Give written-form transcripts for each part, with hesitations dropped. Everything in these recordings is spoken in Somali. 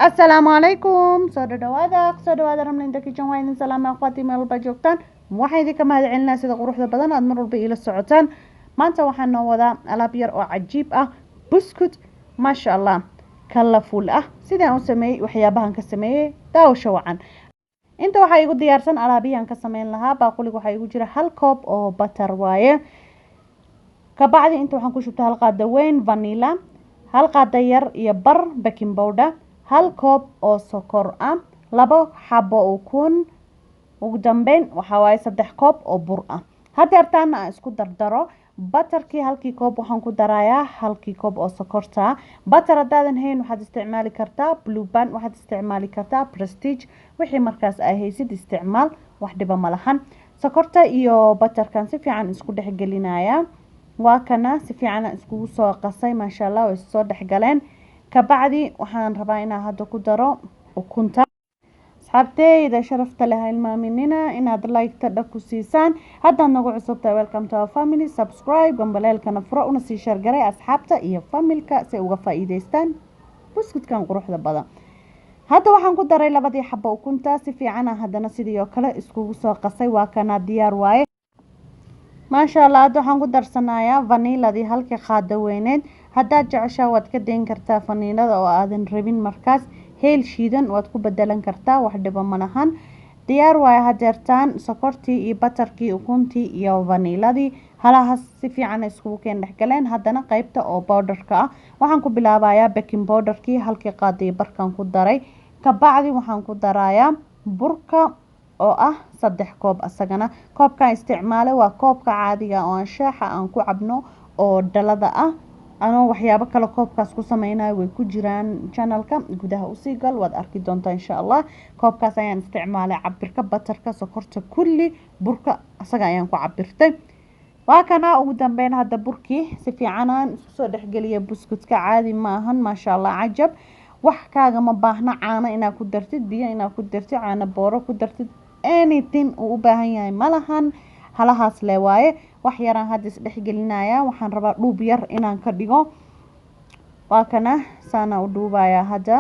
السلام عليكم soo dhawaada ramlinda kitchen waa idin salaamay akhwaati meel walba joogtaan waxaan idinka mahadcelinaa sida quruxda badan aad mar walba ila socotaan maanta waxaan noo wadaa alaab yar oo cajiib ah buskut maasha allah kala fuul ah sidaan u sameeyay waxyaabahan ka sameeyay daawasho wacan inta waxaa igu diyaarsan alaabiyan ka sameyn lahaa baaqulig waxaa igu jira hal koob oo butter waaye kabacdi inta waxaan ku shubtay hal qaada weyn vanilla hal qaada yar iyo bar baking powder hal koob oo sokor ah 2 xabo ukun ugu dambeyn waxa waaye 3 koob oo bur ah hadeertaan aan isku dardaro butterkii halkii koob waxaan ku darayaa halkii koob oo sokorta butter hadaadan hayn waxaad isticmaali kartaa blue band waxaad isticmaali kartaa prestige wixii markaas ay haysid isticmaal wax dhiba ma lahan sokorta iyo butterkan si fiican isku dhex gelinaya waa kana si fiican iskugu soo qasay maasha Allah way soo dhex galeen kabacdi waxaan rabaa inaan hadda ku daro ukunta asxaabteyda sharafta leh ilmaaminina inaad like ta ku siisaan haddaad nagu cusubtahay welcome to our family subscribe gambaleelkana furo una sii share garay asxaabta iyo familka si uga faa'iideystaan buskutkan quruxda badan hadda waxaan ku daray 2 xabo ukunta si fiican haddana sidoo kale iskugu soo qasay waa kana diyaar waaye maasha Allah hadda waxaan ku darsanayaa vanilladii halkii qaada weyneed haddaad jeceshaa waad ka deyn kartaa vanillada oo aadan rabin markaas heel shiidan waad ku bedelan kartaa wax dhiba ma lahan diyaar waaye hadeertaan sokortii iyo butterkii ukuntii iyo vanilladii halahaas si fiican iskugu keen dhex galeen haddana qaybta oo powderka ah waxaan ku bilaabayaa baking powderkii halkii qaada barkan ku daray kabacdi waxaan ku darayaa burka oo ah 3 koob asagana koobka isticmaalay waa koobka caadiga oo aan shaaxa aan ku cabno oo dhalada ah anoo waxyaabo kale koobkaas ku sameeyay way ku jiraan channelka gudaha u sii gal waad arki doontaa insha Allah koobkaas ayaan isticmaalay cabirka butterka sokorta kulli burka asaga ayaan ku cabirtay waa kana ugu dambeyn hadda burkii si fiican aan isku soo dhaxgeliyay buskutka caadi ma ahan maasha Allah cajab wax kaaga ma baahna caano inaad ku dartid biyo inaad ku dartid caano booro ku dartid anything uu u baahan yahay malahan halahaas le waaye wax yaraan hadda is dhexgelinaya waxaan rabaa dhuub yar inaan ka dhigo waa kana saana u dhuubaya hadda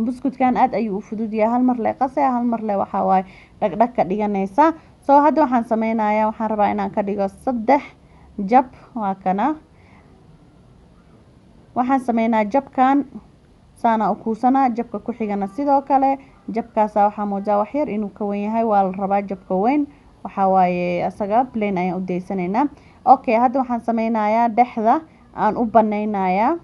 buskutkan aad ayuu u fudud yahay hal mar le qasay hal mar le waxa waaye dhagdhag ka dhiganaysa soo hadda waxaan sameynayaa waxaan rabaa inaan ka dhigo 3 jab waa kana waxaan sameynaa jabkan saana u kuusana jabka ku xigana sidoo kale jabkaas waxa moodaa wax yar inuu ka weyn yahay waa la rabaa jabka weyn waxa waaye asaga plain ayaan u deysanaynaa okay hadda waxaan sameynayaa dhexda aan u baneynayaa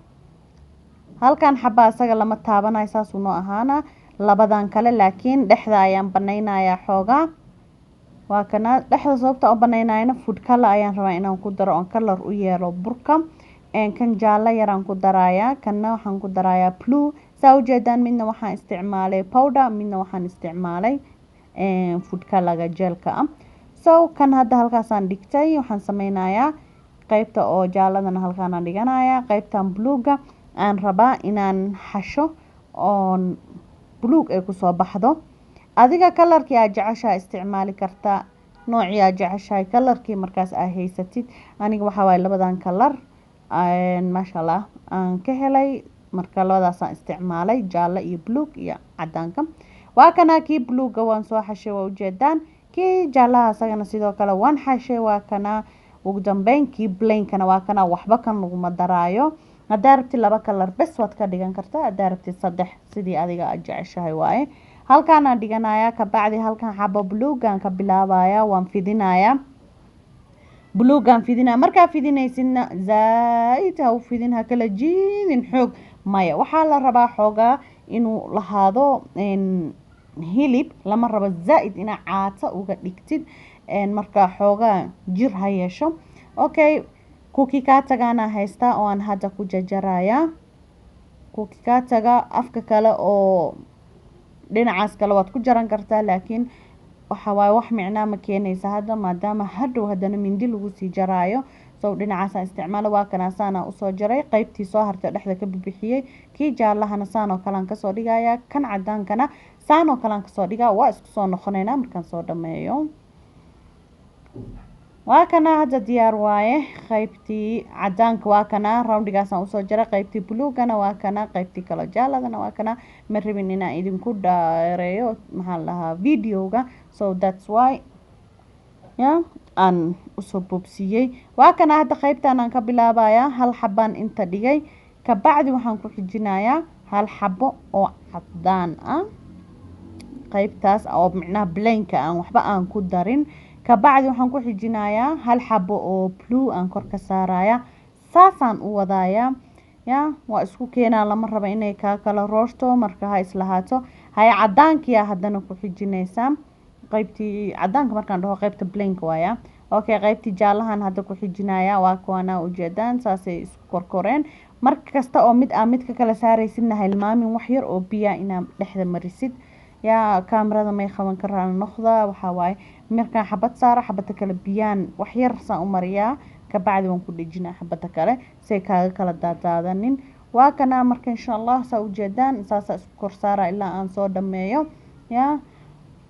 halkan xaba asaga lama taabanayo saas uu noo ahaana labadan kale laakiin dhexda ayaan baneynayaa xoogaa waa kana dhexda sababta u baneynayna food color ayaan rabaa inaan ku daro on color u yeelo burka kan jaalla yaraan ku darayaa kana waxaan ku darayaa blue saa u jeedaan midna waxaan isticmaalay powder midna waxaan isticmaalay food color gelka ah so kan hadda halkaas aan dhigtay waxaan sameynayaa qaybta oo jaalladana halkaan aan dhiganayaa qaybtan bluega aan rabaa inaan xasho oo blueg ay ku soo baxdo adiga kalarkii aad jeceshahay isticmaali kartaa noocii aad jeceshahay kalarkii markaas aad haysatid aniga waxa waaye labadan kalar maasha Allah aan ka helay marka labadaas aan isticmaalay jaalla iyo blueg iyo cadaanka waa kana kii bluega waan soo xashay waa ujeedaan kii jaalaha asagana sidoo kale waan xashay waa kana ugu dambeyn kii plainkana waa kana waxba kan laguma daraayo hadaa rabtid 2 kalar bes waad ka dhigan kartaa hadaa rabtid 3 sidii adiga aad jeceshahay waaye halkaan aan dhiganayaa kabacdi halkaan xabo bluegan ka bilaabaya waan fidinayaa bluegan fidina markaa fidinaysidna zaaid ha u fidin ha kala jiidin xoog maya waxaa la rabaa xoogaa inuu lahaado hilib lama rabo zaaid ina caata uga dhigtid marka xoogaa jir ha yeesho okay cookie ka tagana haysta oo aan hadda ku jajaraya cookie ka taga afka kale oo dhinacaas kale waad ku jaran kartaa laakiin waxa waaye wax micnaa ma keenaysa hadda maadaama hadhow haddana mindi lagu sii jaraayo soo dhinacaas aan isticmaalo waa kana saana u soo jaray qaybtii soo hartay dhexda ka bibixiyay kii jaallahana saan oo kale aan ka soo dhigaya kan cadaankana saan oo kale aan ka soo dhigaa waa isku soo noqonaynaa markaan soo dhameeyo واكنا هذا ديار وايه قيبتي عدانك واكنا راونديغاسان usoo jara qaybtii buluugana waakana qaybtii kala jaaladana waakana ma rabin inaan idin ku dhaareeyo maxaan lahaa videoga, so that's why aan usoo bobsiyey. waakana hadda qaybtaan aan ka bilaabayaa hal xabaan inta dhigay, kabacdi waxaan ku xijinayaa hal xabo oo cadaan ah, qaybtaas oo micnaha blanka aan waxba aan ku darin. kabacdi waxaan ku xijinayaa hal xabo oo blue aan kor ka saaraya, saasaan u wadaaya waa isku keenaa, lama rabo inay ka kala roorto, marka ha islahaato. hay cadaankiya haddana ku xijinaysaa qaybtii cadaanka markaan dhaho qaybta blank waaya. okay, qaybtii jaalahan hadda ku xijinaya, waa kuwana ujeedaan saasay isku korkoreen. markasta oo mid aan mid ka kala saaraysidna hilmaamin wax yar oo biya inaad dhexda marisid. kaamirada may qaban karaan noqda, waxa waaye markaan xabad saara xabada kale biyaan wax yar saan u mariyaa, kabacdi waan ku dhejinaa xabada kale say kaaga kala daadaadanin. waa kana marka insha Allah saa ujeedaan saasa isku kor saara ilaa aan soo dhameeyo.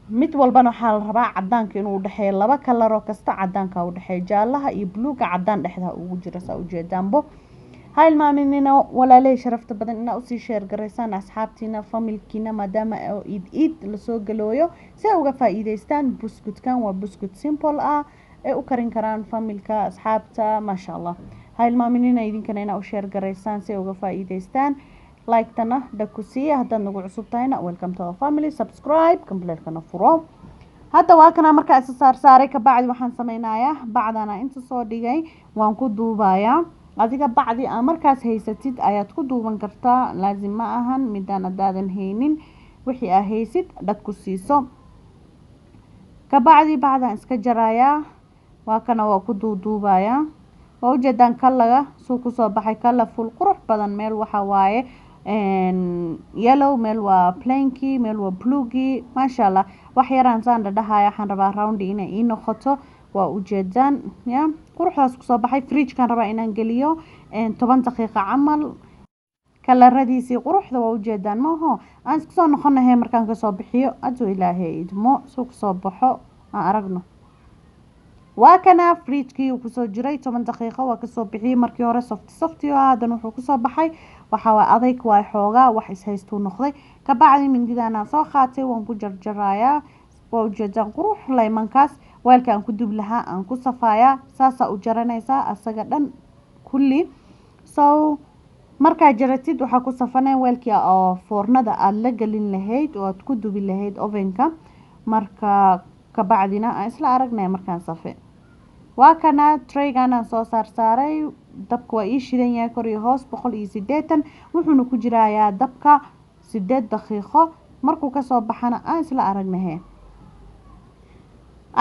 mid walbana waxaa la rabaa cadaanka inuu u dhaxeeyo laba kalar oo kasta, cadaanka u dhaxeeyo jaalaha iyo buluuga, cadaan dhexda ugu jira saa ujeedaanbo. هاي المامنين ولا ليش شرفت بدن إن أوصي شير جريسان أصحابتنا فاميلكينا مادام إيد لسوق لويو سأوقع فائدة بسكوت كان وبسكوت سيمبل وكرين كران فاميلكا أصحابتا ما شاء الله. هاي المامنين يدين كنا أو شير جريسان سأوقع فائدة لايك تنا دكوسية هذا نقول عصوبتنا ويلكم تو فاميلي سبسكرايب كمبليت كنا فرو هذا واكنا مركز صار سارك بعد وحن سمينايا بعدنا أنت صادقي وانكو دوبايا adiga bacdi aan markaas haysatid ayaad ku duuban kartaa, laazim ma ahan midaan adaadan haynin wixii aad haysid dad ku siiso. kabacdi bacdaan iska jarayaa, waa kana waa ku duuduubayaa. waa ujeedaan kalaga suu kusoo baxay kala full qurux badan, meel waxa waaye yellow, meel waa planky, meel waa bluegi, maasha Allah. wax yaraan saan dhahaya waxaan rabaa roundi inay ii noqoto, waa ujeedaan quruxdaas kusoo baxay. fridge-kan rabaa inaan geliyo 10 daqiiqo camal, kalaradiisii quruxda waa ujeedaan maaho. aan isku soo noqonahay markaan ka soo bixiyo adoo ilaahay idmo soo kusoo baxo aan aragno. waa kana fridge-kii uu kusoo jiray 10 daqiiqo, waa ka soo bixiyay markii hore soft haddana wuxuu kusoo baxay waxa waa adayg, waa xoogaa wax is haystuu noqday. kabacdi mindidaan aan soo qaatay waan ku jarjarayaa, waa ujeedaan qurux laymankaas weelka aan ku dub lahaa aan ku safaaya, saasa u jaranaysaa asaga dhan kulli. so markaa jaratid waxaa ku safanay weelkii oo foornada aad la gelin lahayd oo aad ku dubi lahayd ovenka. marka kabacdina aan isla aragnay markaan safe. waa kana tray-gan aan soo saaray, dabka waa ii shidan yahay kor iyo hoos 180, wuxuuna ku jirayaa dabka 8 daqiiqo. markuu ka soo baxana aan isla aragnay.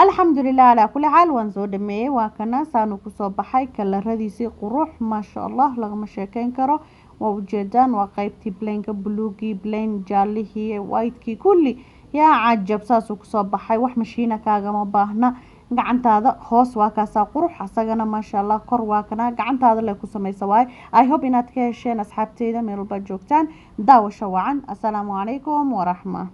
alxamdulilah ala kulli xaal waan soo dhameeyay. waa kana saanu kusoo baxay kalaradiisii qurux maasha Allah lagama sheekeyn karo. waa ujeedaan waa qaybtii blanka, buluugi, blain, jaalihii, whitekii kulli yaa cajab saasuu kusoo baxay. wax mashiina kaagama baahna, gacantaada hoos waa kaasaa qurux asagana maasha Allah. kor waa kana gacantaada le ku samaysa waay. I hope inaad ka hesheen asxaabteyda meel walba joogtaan. daawasho wacan. assalaamu calaykum waraxma.